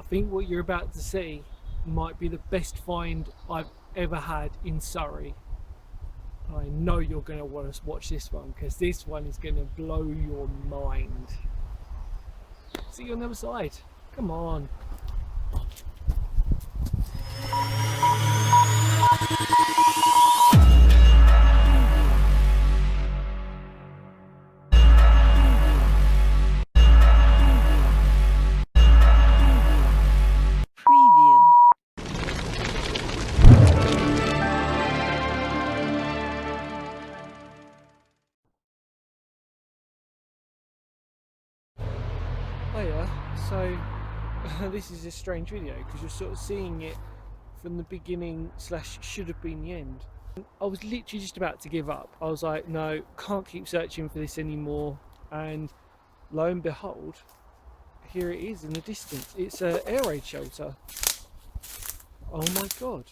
think what you're about to see might be the best find I've ever had in Surrey. I know you're going to want to watch this one because this one is going to blow your mind. See you on the other side. Come on. Preview. Hiya. So this is a strange video because you're sort of seeing it from the beginning / should have been the end. I was literally just about to give up. I was like, no, can't keep searching for this anymore. And lo and behold, here it is in the distance. It's an air raid shelter. Oh my god.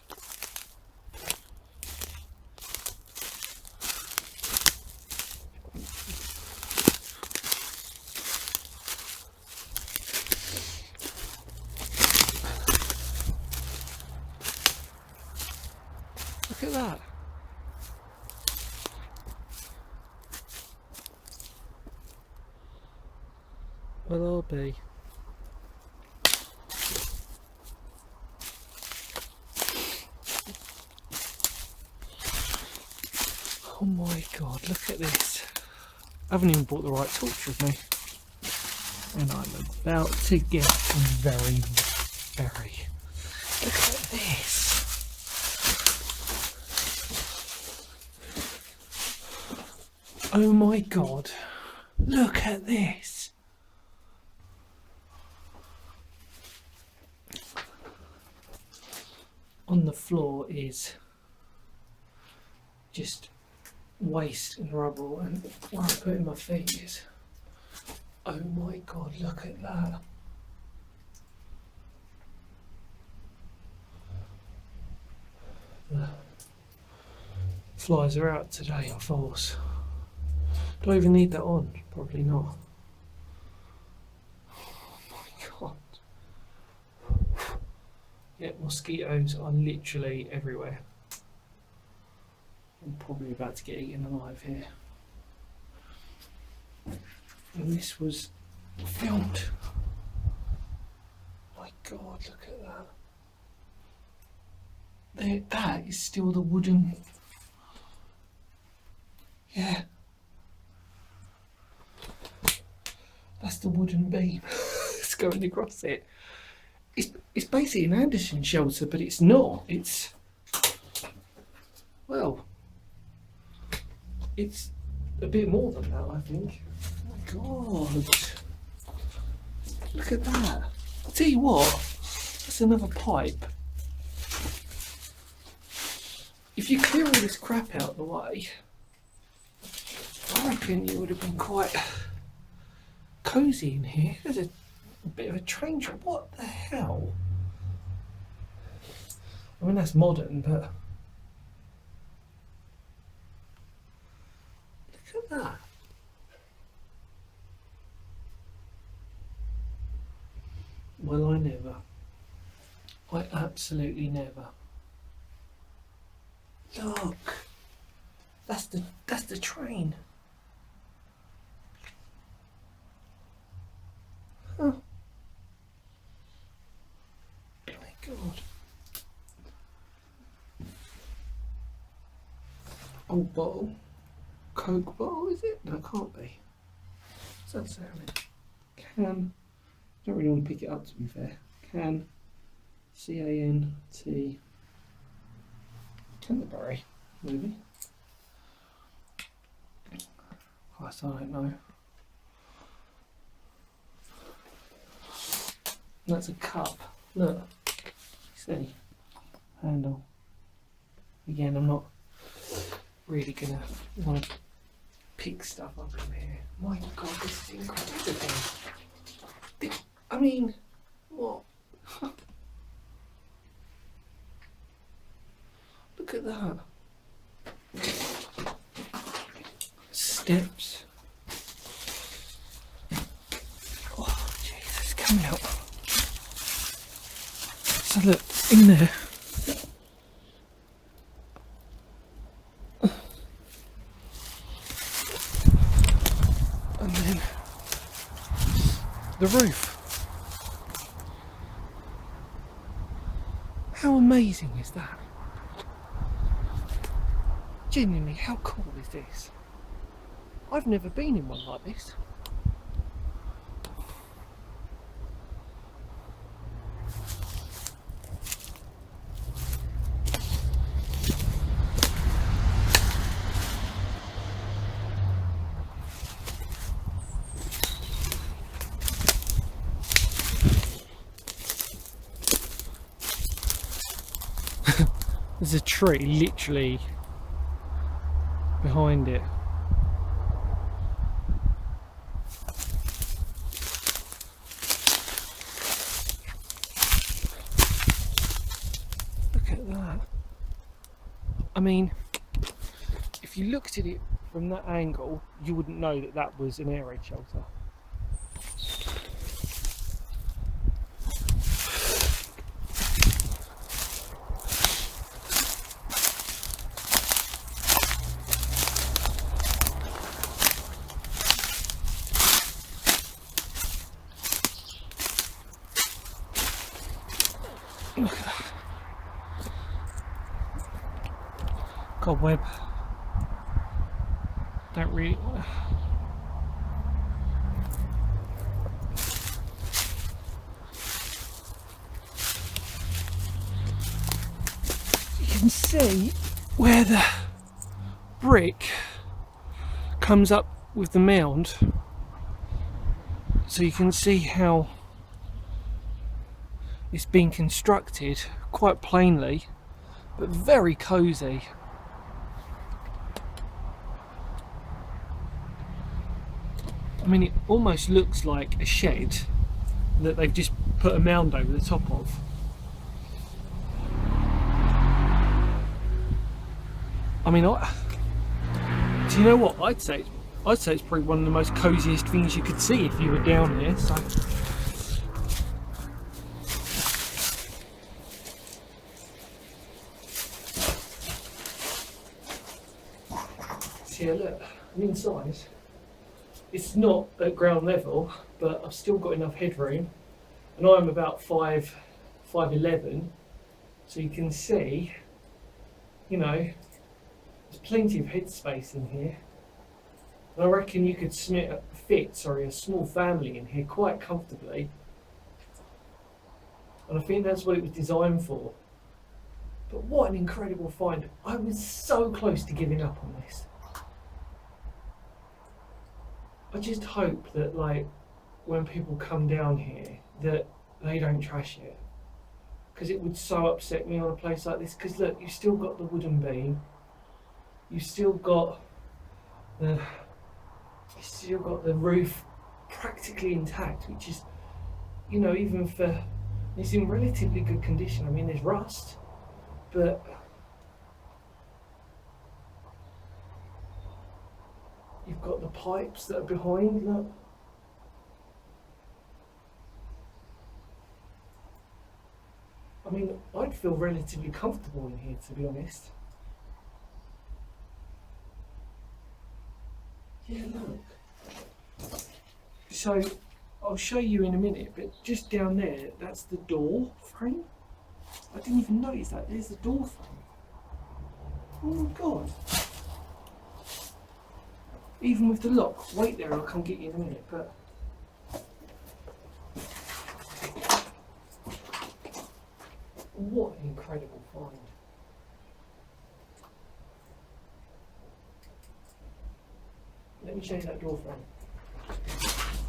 Look at that. Well, I'll be. Oh my god, look at this. I haven't even brought the right torch with me. And I'm about to get very. Look at this. Oh my god. Look at this. On the floor is just waste and rubble, and where I'm putting my feet is, oh my god, look at that. The flies are out today in force. Do I even need that on? Probably not. Oh my god. Yeah, mosquitoes are literally everywhere. I'm probably about to get eaten alive here. And this was filmed. My god, look at that. There, that is still the wooden. Yeah. That's the wooden beam. It's going across it. It's basically an Anderson shelter, but it's not. It's, well, it's a bit more than that, I think. Oh my god. Look at that. I'll tell you what, that's another pipe. If you clear all this crap out of the way, I reckon you would have been quite cosy in here. There's a bit of a train track. What the hell? I mean, that's modern, but look at that. Well, I never. I absolutely never. Look, that's the train. Huh. My god. Old bottle. Coke bottle, is it? No, it can't be. What's that sounding? Can. Don't really want to pick it up, to be fair. Can. C-A-N-T. Canterbury, maybe. I don't know. That's a cup. Look. See? Handle. Again, I'm not really gonna want to pick stuff up in here. My god, this is incredible. I mean, what? Look at that. Steps. Oh, Jesus, coming out. look, in there. And then the roof. How amazing is that? Genuinely, how cool is this? I've never been in one like this. There's a tree literally behind it. Look at that. I mean, if you looked at it from that angle, you wouldn't know that that was an air raid shelter. Look at that. Cobweb. Don't really. You can see where the brick comes up with the mound, so you can see how it's been constructed quite plainly, but very cosy. I mean, it almost looks like a shed that they've just put a mound over the top of. I mean, do you know what? I'd say it's probably one of the most cosiest things you could see if you were down here. So. Yeah, look, I'm inside. It's not at ground level, but I've still got enough headroom, and I'm about 5'11", so you can see, you know, there's plenty of headspace in here, and I reckon you could fit a small family in here quite comfortably, and I think that's what it was designed for. But what an incredible find! I was so close to giving up on this. I just hope that, like, when people come down here, that they don't trash it, because it would so upset me on a place like this. Because look, you've still got the wooden beam, you've still got the roof practically intact, which is, you know, even for, it's in relatively good condition. I mean, there's rust, but you've got the pipes that are behind, look. I mean, I'd feel relatively comfortable in here, to be honest. Yeah, look. So, I'll show you in a minute, but just down there, that's the door frame. I didn't even notice that. There's the door frame. Oh my god. Even with the lock. Wait there, I'll come get you in a minute, but what an incredible find. Let me show you that door frame.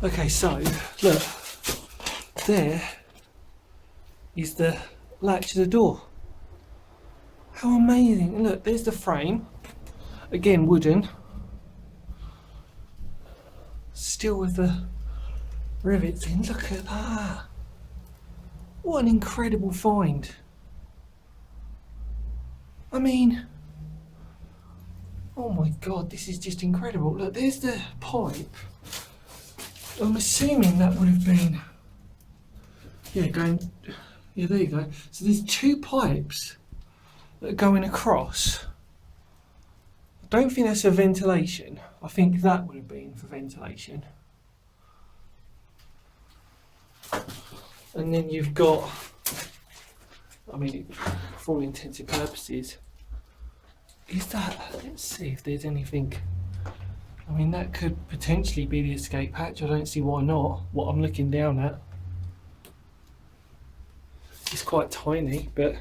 Okay, so look, there is the latch of the door. How amazing. And look, there's the frame, again wooden, still with the rivets in. Look at that. What an incredible find. I mean, oh my god, this is just incredible. Look, there's the pipe. I'm assuming that would have been, yeah, going, Yeah, there you go. So there's two pipes that are going across. I don't think that's for ventilation. I think that would have been for ventilation. And then you've got, I mean, for all intents and purposes, is that, let's see if there's anything. I mean, that could potentially be the escape hatch. I don't see why not. What I'm looking down at, it's quite tiny, but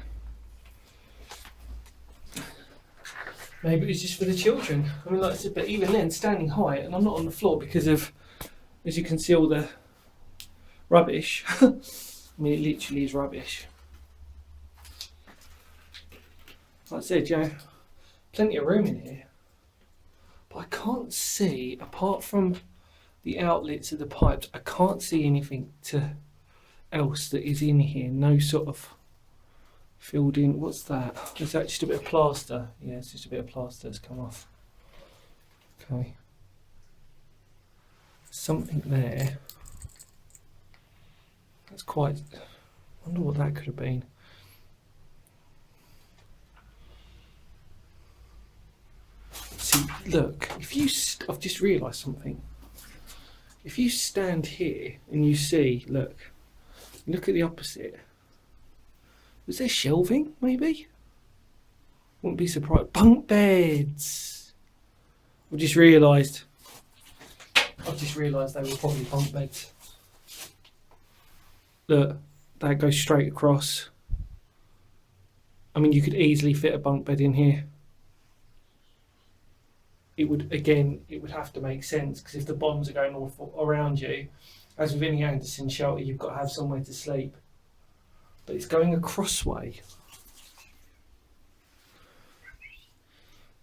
maybe it was just for the children. I mean, like I said, but even then, standing high, and I'm not on the floor because of, as you can see, all the rubbish. I mean, it literally is rubbish. Like I said, you know, plenty of room in here. But I can't see, apart from the outlets of the pipes, I can't see anything else that is in here. No sort of filled in. What's that? Is that just a bit of plaster? Yeah, it's just a bit of plaster that's come off. Okay. Something there. That's quite. I wonder what that could have been. See, look. I've just realised something. If you stand here and you see, look at the opposite. Was there shelving, maybe? Wouldn't be surprised. Bunk beds. I've just realised they were probably bunk beds. Look, that goes straight across. I mean, you could easily fit a bunk bed in here. It would have to make sense, because if the bombs are going all around you, as with any Anderson shelter, you've got to have somewhere to sleep. But it's going a crossway.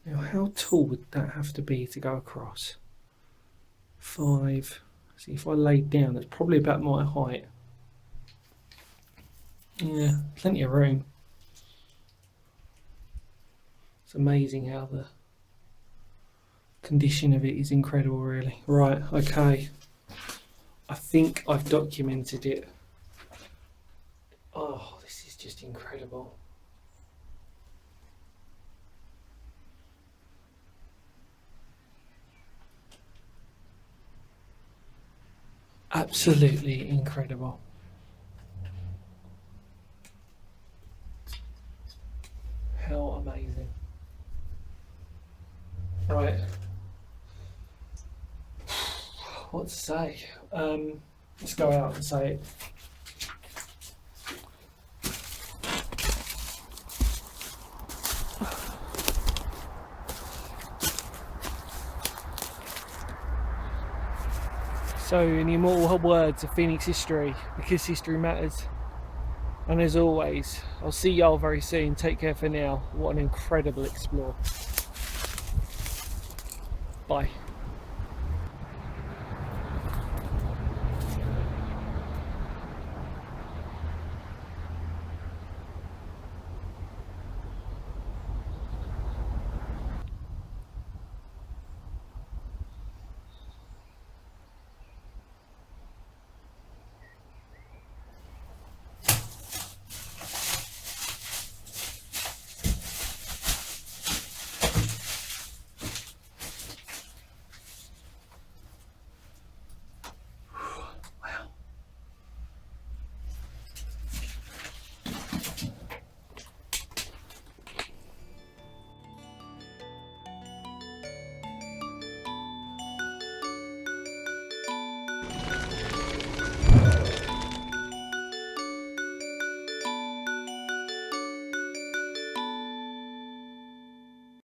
Now, how tall would that have to be to go across? 5. See, if I laid down, that's probably about my height. Yeah, plenty of room. It's amazing how the condition of it is incredible, really. Right, okay. I think I've documented it. Oh, this is just incredible. Absolutely incredible. How amazing. Right. What to say? Let's go out and say it. So, in the immortal words of Phoenix history, because history matters. And as always, I'll see y'all very soon. Take care for now. What an incredible explore. Bye.